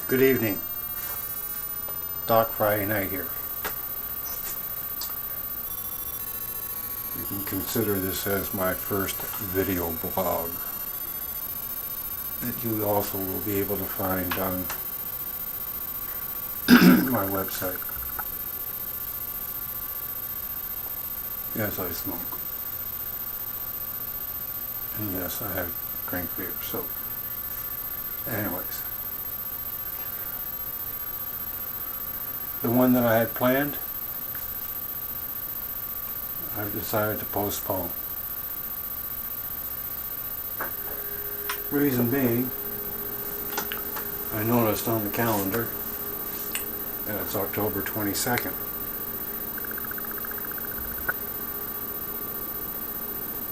Good evening. Doc Friday Night here. You can consider this as my first video blog that you also will be able to find on my website as I smoke. And yes, I have drank beer, so anyways. The one that I had planned, I've decided to postpone. Reason being, I noticed on the calendar that it's October 22nd.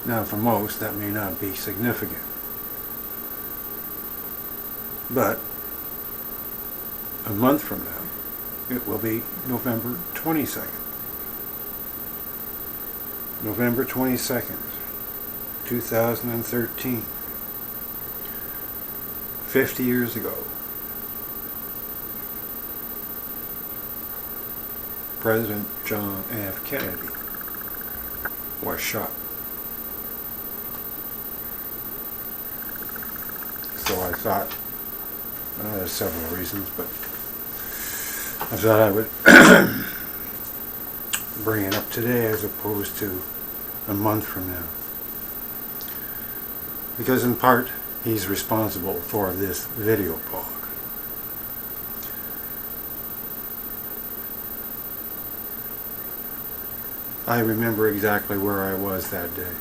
Now for most that may not be significant, but a month from now it will be November 22nd. November 22nd, 2013. 50 years ago, President John F. Kennedy was shot. So I thought, there's several reasons, but I thought I would bring it up today as opposed to a month from now. Because in part, he's responsible for this video blog. I remember exactly where I was that day.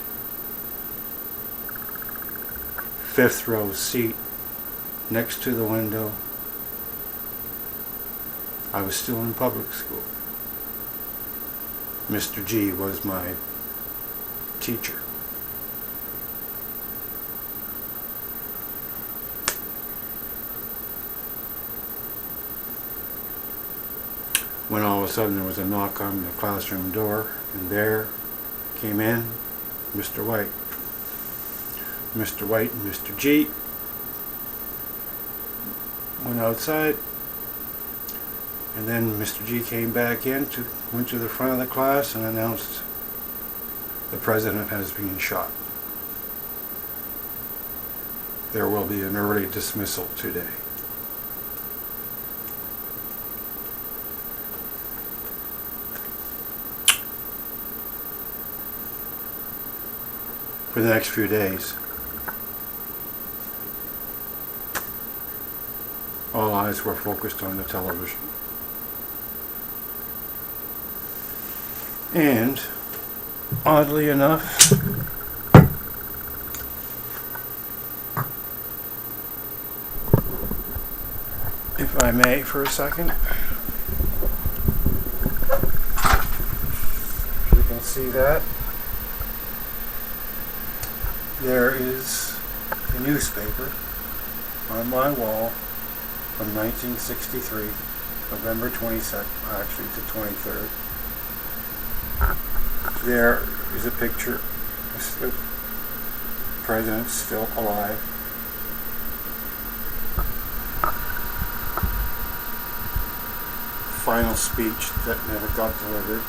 5th row seat next to the window. I was still in public school. Mr. G was my teacher. When all of a sudden there was a knock on the classroom door, and there came in Mr. White. Mr. White and Mr. G went outside, and then Mr. G came back in, went to the front of the class and announced the president has been shot. There will be an early dismissal today. For the next few days, all eyes were focused on the television. And, oddly enough, if I may for a second, if you can see that, there is a newspaper on my wall from 1963, November 22nd, actually the 23rd. There is a picture of the president still alive. Final speech that never got delivered.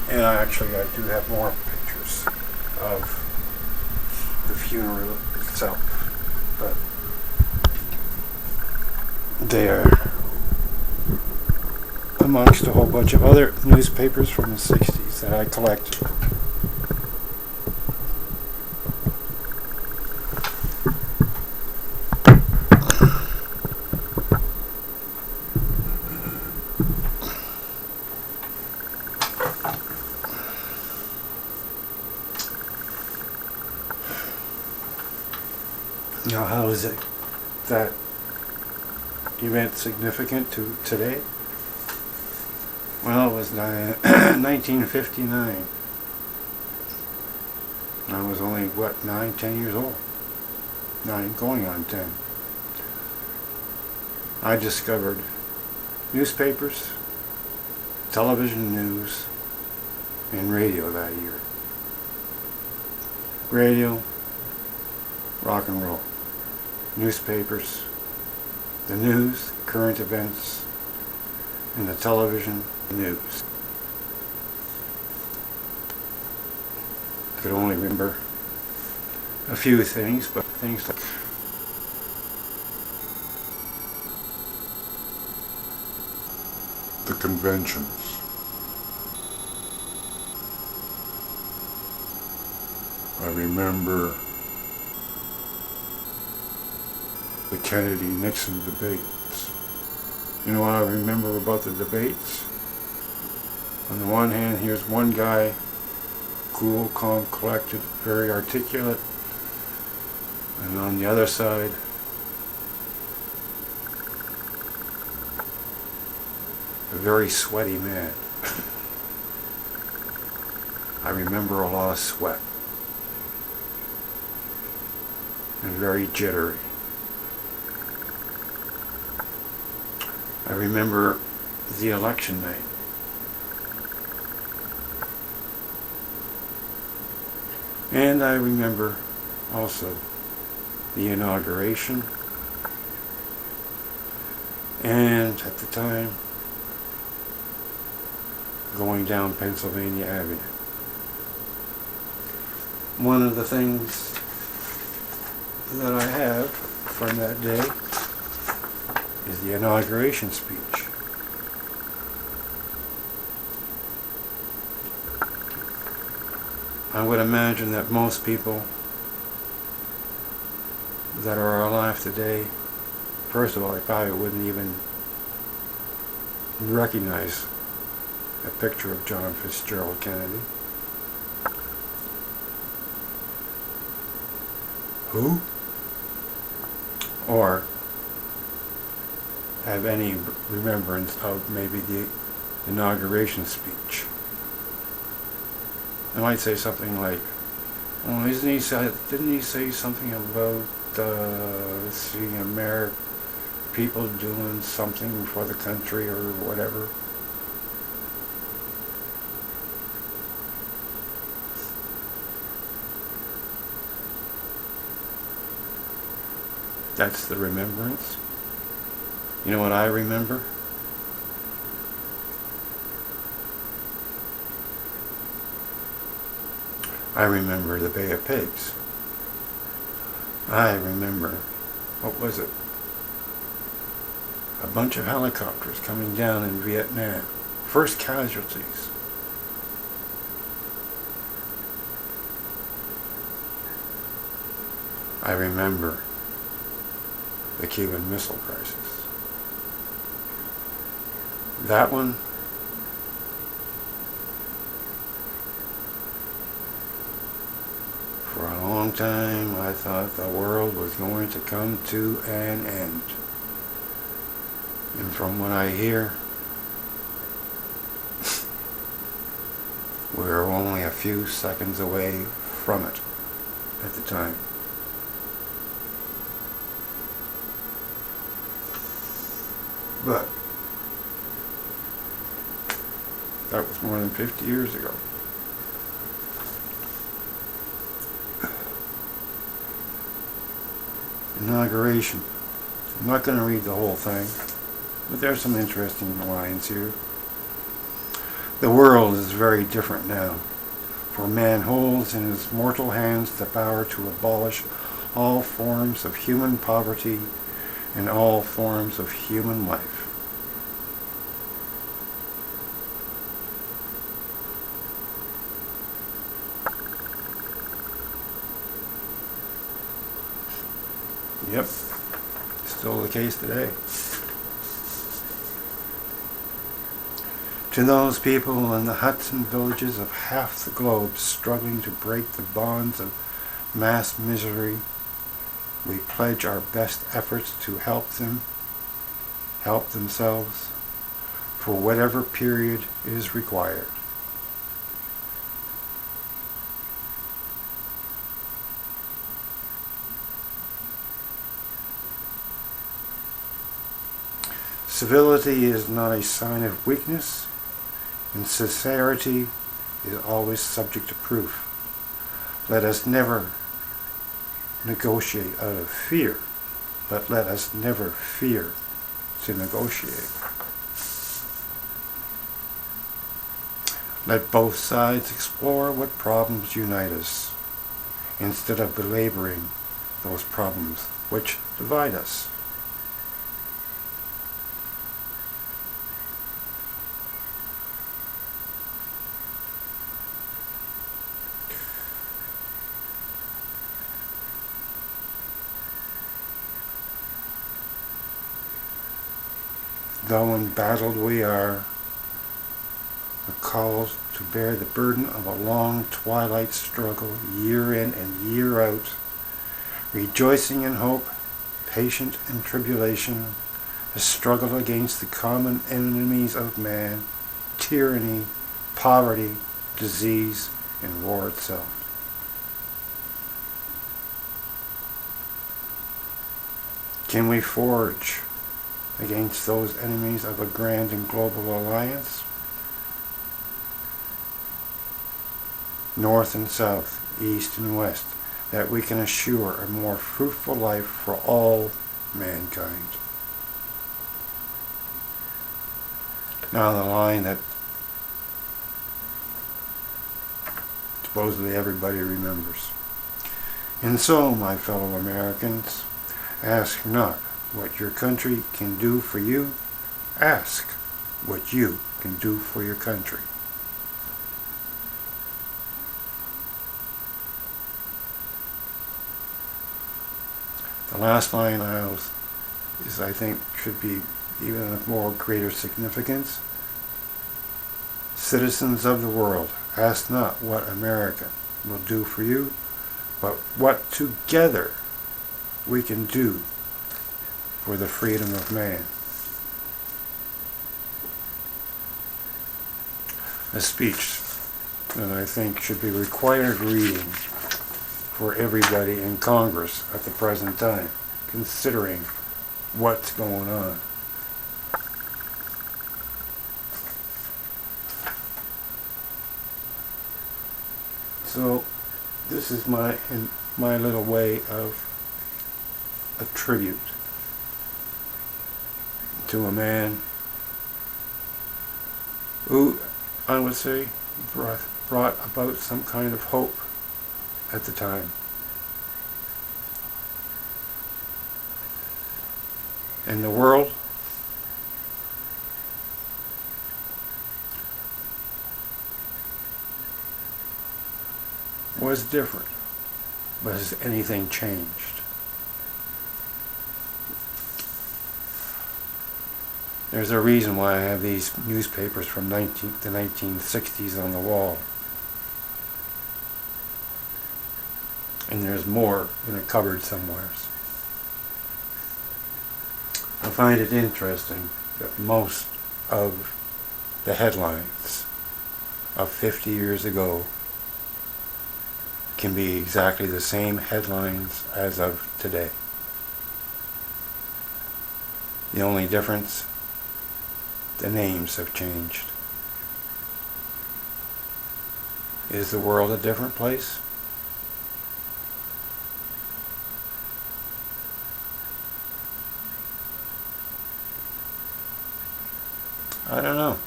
And I do have more pictures of the funeral itself, but they are amongst a whole bunch of other newspapers from the 60s that I collected. Now, how is it that event significant to today? Well, it was 1959. I was only, 9, 10 years old. 9, going on 10. I discovered newspapers, television news, and radio that year. Radio, rock and roll. newspapers, the news, current events, and the television news. I could only remember a few things, but things like the conventions. I remember the Kennedy-Nixon debates. You know what I remember about the debates? On the one hand, here's one guy, cool, calm, collected, very articulate, and on the other side, a very sweaty man. I remember a lot of sweat. And very jittery. I remember the election night. And I remember also the inauguration. And at the time, going down Pennsylvania Avenue. One of the things that I have from that day is the inauguration speech. I would imagine that most people that are alive today, first of all, they probably wouldn't even recognize a picture of John Fitzgerald Kennedy. Who? Or have any remembrance of maybe the inauguration speech. I might say something like, "Oh, didn't he say something about people doing something for the country or whatever?" That's the remembrance. You know what I remember? I remember the Bay of Pigs. I remember, what was it? A bunch of helicopters coming down in Vietnam. First casualties. I remember the Cuban Missile Crisis. That one, for a long time I thought the world was going to come to an end. And from what I hear, we're only a few seconds away from it at the time. But that was more than 50 years ago. Inauguration. I'm not going to read the whole thing, but there's some interesting lines here. The world is very different now, for man holds in his mortal hands the power to abolish all forms of human poverty and all forms of human life. Yep, still the case today. To those people in the huts and villages of half the globe struggling to break the bonds of mass misery, we pledge our best efforts to help them help themselves for whatever period is required. Civility is not a sign of weakness, and sincerity is always subject to proof. Let us never negotiate out of fear, but let us never fear to negotiate. Let both sides explore what problems unite us, instead of belaboring those problems which divide us. Though embattled we are, called to bear the burden of a long twilight struggle year in and year out, rejoicing in hope, patient in tribulation, a struggle against the common enemies of man, tyranny, poverty, disease, and war itself. Can we forge against those enemies of a grand and global alliance? North and south, east and west, that we can assure a more fruitful life for all mankind. Now the line that supposedly everybody remembers. And so, my fellow Americans, ask not what your country can do for you, ask what you can do for your country. The last line I think should be even of more greater significance. Citizens of the world, ask not what America will do for you, but what together we can do for the freedom of man. A speech that I think should be required reading for everybody in Congress at the present time, considering what's going on. So this is my little way of a tribute to a man who, I would say, brought about some kind of hope at the time. And the world was different, but has anything changed? There's a reason why I have these newspapers from the 1960s on the wall. And there's more in a cupboard somewhere. I find it interesting that most of the headlines of 50 years ago can be exactly the same headlines as of today. The only difference, the names have changed. Is the world a different place? I don't know.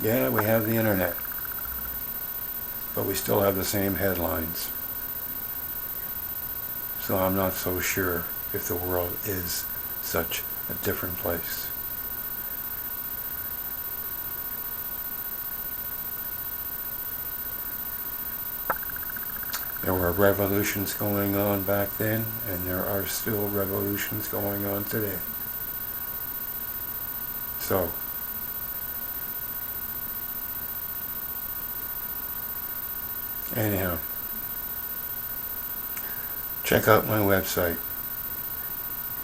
Yeah, we have the internet, but we still have the same headlines. So I'm not so sure if the world is such a different place. There were revolutions going on back then, and there are still revolutions going on today. So, anyhow, check out my website,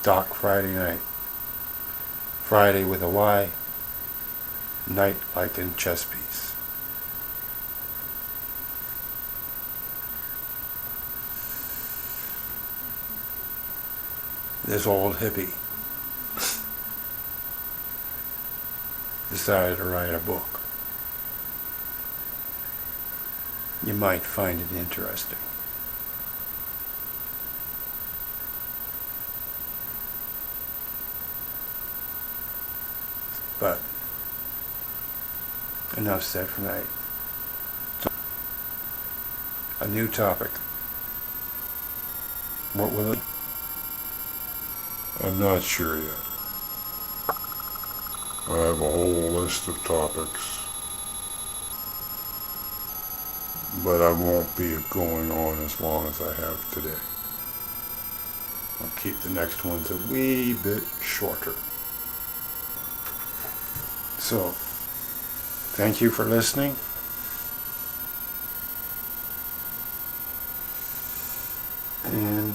Doc Friday Night. Friday with a Y, night like in chess piece. This old hippie decided to write a book. You might find it interesting. enough said for tonight. A new topic. What will it? I'm not sure yet. I have a whole list of topics, but I won't be going on as long as I have today. I'll keep the next ones a wee bit shorter. So, thank you for listening. And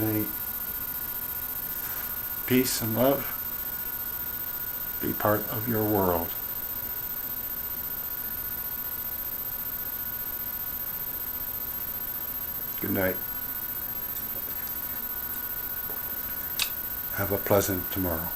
may peace and love be part of your world. Good night. Have a pleasant tomorrow.